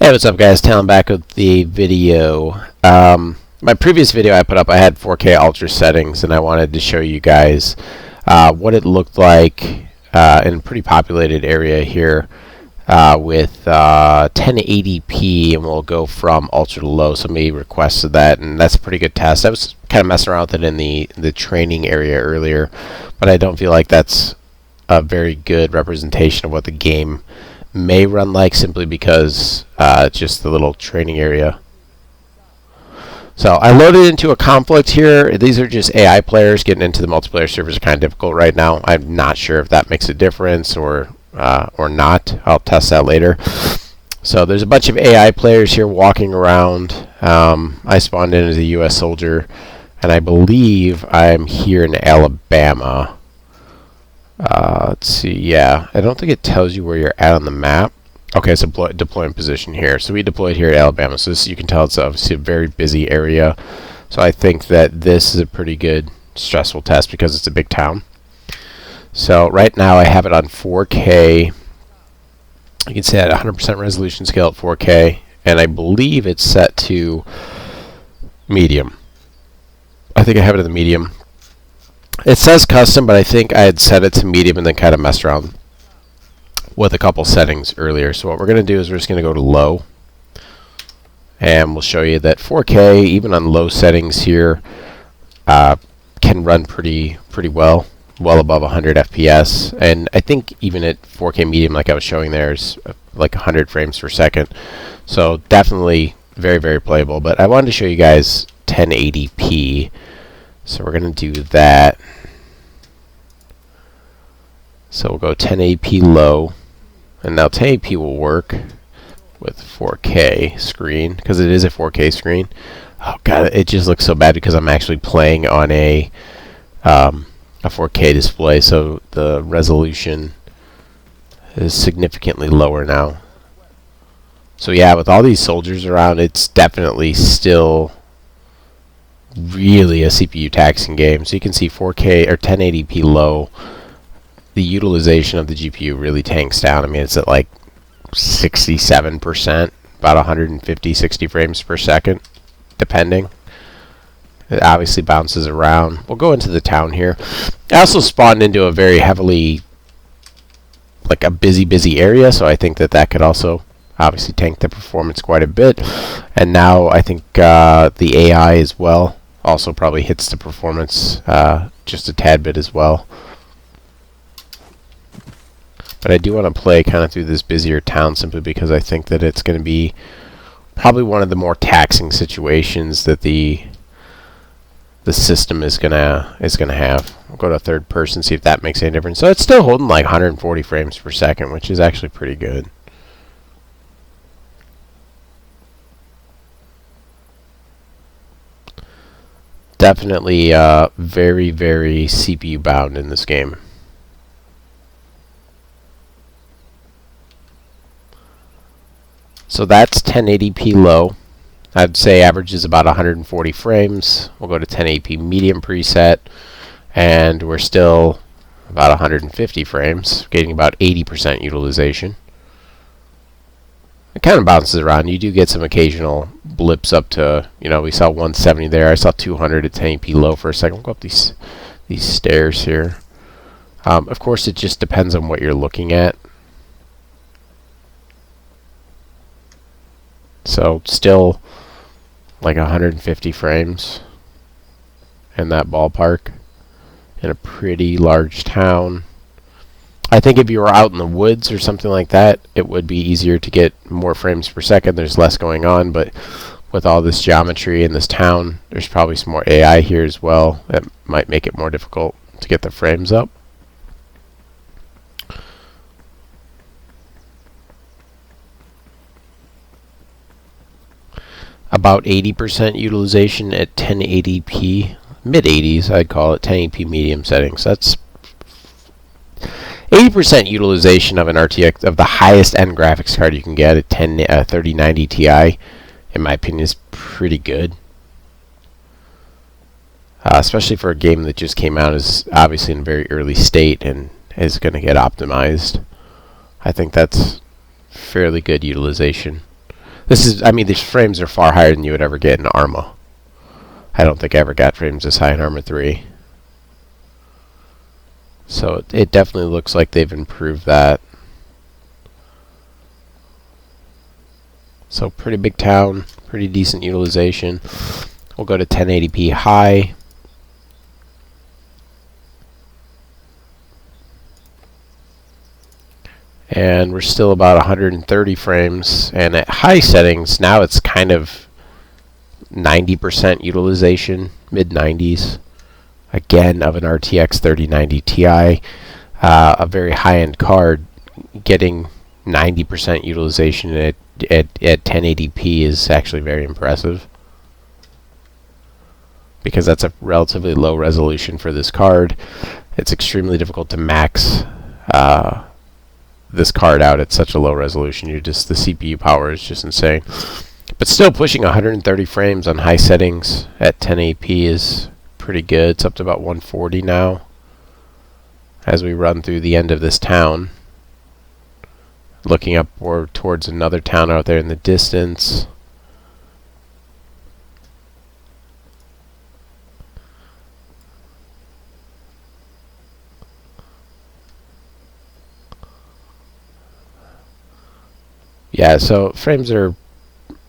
Hey, what's up guys? Talon back with the video. My previous video I put up, I had 4K ultra settings, and I wanted to show you guys what it looked like in a pretty populated area here with 1080p, and we'll go from ultra to low. Somebody requested that, and that's a pretty good test. I was kind of messing around with it in the training area earlier, but I don't feel like that's a very good representation of what the game may run like, simply because just the little training area. So I loaded into a conflict here. These are just AI players. Getting into the multiplayer servers are kind of difficult right now. I'm not sure if that makes a difference or not. I'll test that later. So there's a bunch of AI players here walking around. I spawned in as a US soldier, and I believe I'm here in Alabama. Let's see, yeah, I don't think it tells you where you're at on the map. Okay, so deploying position here. So we deployed here at Alabama, so this, you can tell it's obviously a very busy area. So I think that this is a pretty good stressful test because it's a big town. So right now I have it on 4K. You can see at 100% resolution scale at 4K, and I believe it's set to medium. I think I have it in the medium. It says custom, but I think I had set it to medium and then kind of messed around with a couple settings earlier. So what we're going to do is we're just going to go to low, and we'll show you that 4K, even on low settings here, can run pretty well above 100 FPS. And I think even at 4K medium, like I was showing there, is like 100 frames per second. So definitely very playable. But I wanted to show you guys 1080p. So we're going to do that. So we'll go 1080p low, and now 1080p will work with 4K screen because it is a 4K screen. Oh god, it just looks so bad because I'm actually playing on a 4K display, so the resolution is significantly lower now. So yeah, with all these soldiers around, it's definitely still really a CPU taxing game. So you can see 4K or 1080p low, the utilization of the GPU really tanks down. I mean, it's at like 67%, about 150-60 frames per second, depending. It obviously bounces around. We'll go into the town here. I also spawned into a very heavily, like a busy area, so I think that could also obviously tank the performance quite a bit. And now I think the AI as well also probably hits the performance just a tad bit as well. But I do want to play kind of through this busier town simply because I think that it's going to be probably one of the more taxing situations that the system is gonna have. We'll go to third person, see if that makes any difference. So it's still holding like 140 frames per second, which is actually pretty good. Definitely very CPU bound in this game. So that's 1080p low. I'd say average is about 140 frames. We'll go to 1080p medium preset, and we're still about 150 frames, getting about 80% utilization. It kind of bounces around. You do get some occasional blips up to, you know, we saw 170 there. I saw 200 at 1080p low for a second. We'll go up these stairs here. Of course, it just depends on what you're looking at. So still like 150 frames in that ballpark in a pretty large town. I think if you were out in the woods or something like that, it would be easier to get more frames per second. There's less going on, but with all this geometry in this town, there's probably some more AI here as well that might make it more difficult to get the frames up. About 80% utilization at 1080p, mid-80s I'd call it, 1080p medium settings. That's 80% utilization of an RTX, of the highest end graphics card you can get at 3090 Ti, in my opinion, is pretty good. Especially for a game that just came out, is obviously in a very early state and is going to get optimized. I think that's fairly good utilization. This is, I mean, these frames are far higher than you would ever get in Arma. I don't think I ever got frames this high in Arma 3. So it definitely looks like they've improved that. So pretty big town, pretty decent utilization. We'll go to 1080p high. And we're still about 130 frames. And at high settings, now it's kind of 90% utilization, mid-90s. Again, of an RTX 3090 Ti. A very high-end card getting 90% utilization at 1080p is actually very impressive, because that's a relatively low resolution for this card. It's extremely difficult to max this card out at such a low resolution. The CPU power is just insane. But still, pushing 130 frames on high settings at 1080p is pretty good. It's up to about 140 now as we run through the end of this town, looking up or towards another town out there in the distance. Yeah, so frames are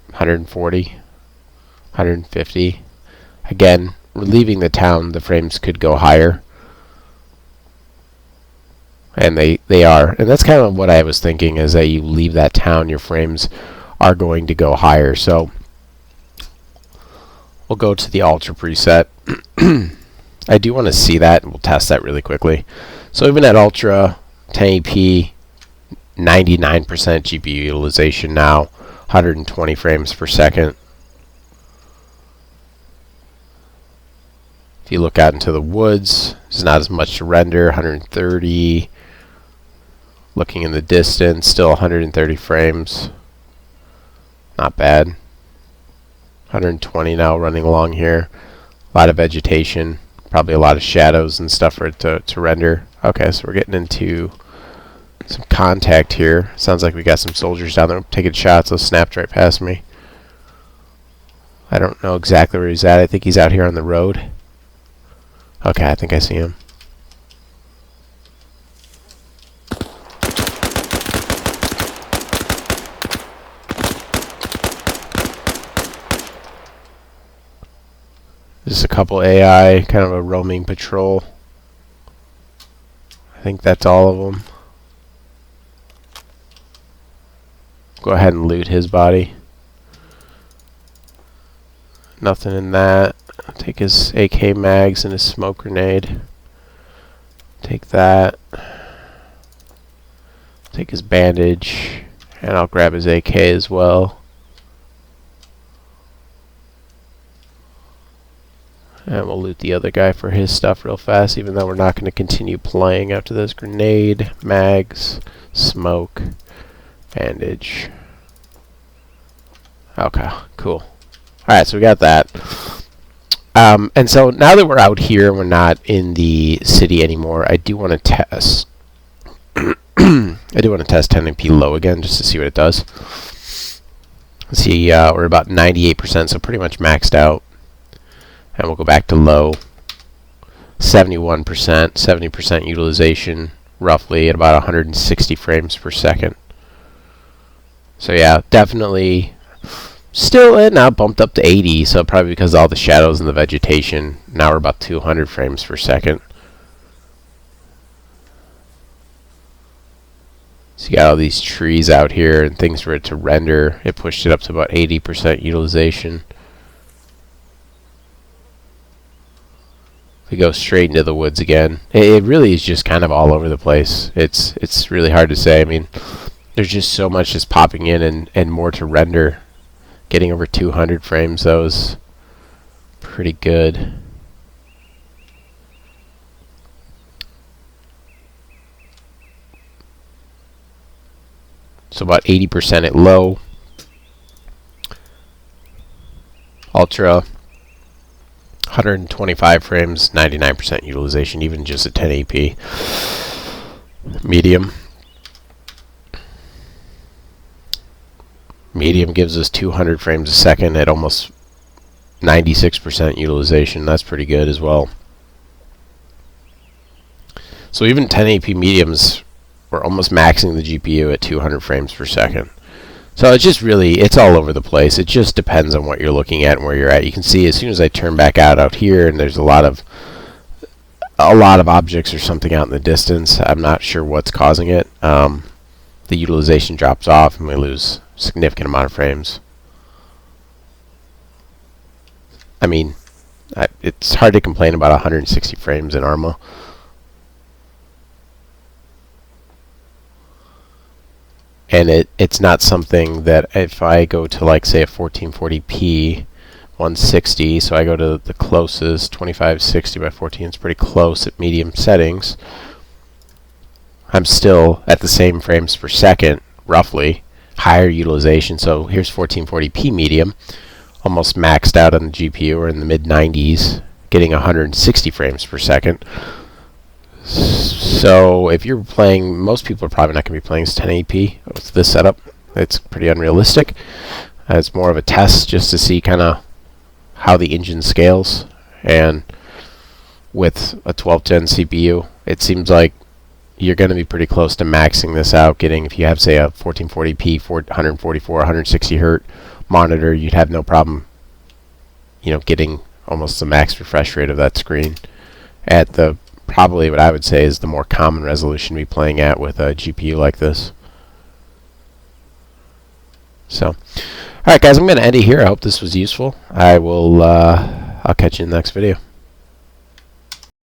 140, 150. Again, we're leaving the town, the frames could go higher. And they are. And that's kind of what I was thinking, is that you leave that town, your frames are going to go higher. So we'll go to the Ultra preset. I do want to see that, and we'll test that really quickly. So even at Ultra, 1080p, 99% GPU utilization now, 120 frames per second. If you look out into the woods, there's not as much to render, 130. Looking in the distance, still 130 frames. Not bad. 120 now running along here. A lot of vegetation, probably a lot of shadows and stuff for it to render. Okay, so we're getting into some contact here. Sounds like we got some soldiers down there taking shots. Those snapped right past me. I don't know exactly where he's at. I think he's out here on the road. Okay, I think I see him. Just a couple AI, kind of a roaming patrol. I think that's all of them. Go ahead and loot his body. Nothing in that. Take his AK mags and his smoke grenade. Take that. Take his bandage. And I'll grab his AK as well. And we'll loot the other guy for his stuff real fast, even though we're not going to continue playing after this. Grenade, mags, smoke, bandage. Okay, cool. Alright, so we got that. And so now that we're out here, we're not in the city anymore, I do want to test. I do want to test 1080p low again, just to see what it does. Let's see, we're about 98%, so pretty much maxed out. And we'll go back to low. 71%, 70% utilization, roughly at about 160 frames per second. So yeah, definitely still now bumped up to 80, so probably because of all the shadows and the vegetation. Now we're about 200 frames per second. So you got all these trees out here and things for it to render. It pushed it up to about 80% utilization. We go straight into the woods again. It really is just kind of all over the place. It's really hard to say. I mean, there's just so much just popping in and more to render. Getting over 200 frames, though, is pretty good. So about 80% at low. Ultra, 125 frames, 99% utilization, even just at 1080p. Medium. Medium gives us 200 frames a second at almost 96% utilization. That's pretty good as well. So even 1080p mediums, we're almost maxing the GPU at 200 frames per second. So it's just really, it's all over the place. It just depends on what you're looking at and where you're at. You can see as soon as I turn back out here, and there's a lot of objects or something out in the distance. I'm not sure what's causing it. The utilization drops off and we lose a significant amount of frames. I mean, it's hard to complain about 160 frames in Arma. And it's not something that if I go to, like, say a 1440p 160, so I go to the closest 2560 by 14, it's pretty close at medium settings. I'm still at the same frames per second, roughly, higher utilization. So here's 1440p medium, almost maxed out on the GPU, or in the mid 90s, getting 160 frames per second. So if you're playing, most people are probably not going to be playing 1080p with this setup. It's pretty unrealistic. It's more of a test just to see kind of how the engine scales. And with a 1210 CPU, it seems like you're going to be pretty close to maxing this out. Getting, if you have, say, a 1440p 144 160 hertz monitor, you'd have no problem, you know, getting almost the max refresh rate of that screen at the, probably what I would say is the more common resolution to be playing at with a GPU like this. So, alright guys, I'm going to end it here. I hope this was useful. I'll catch you in the next video.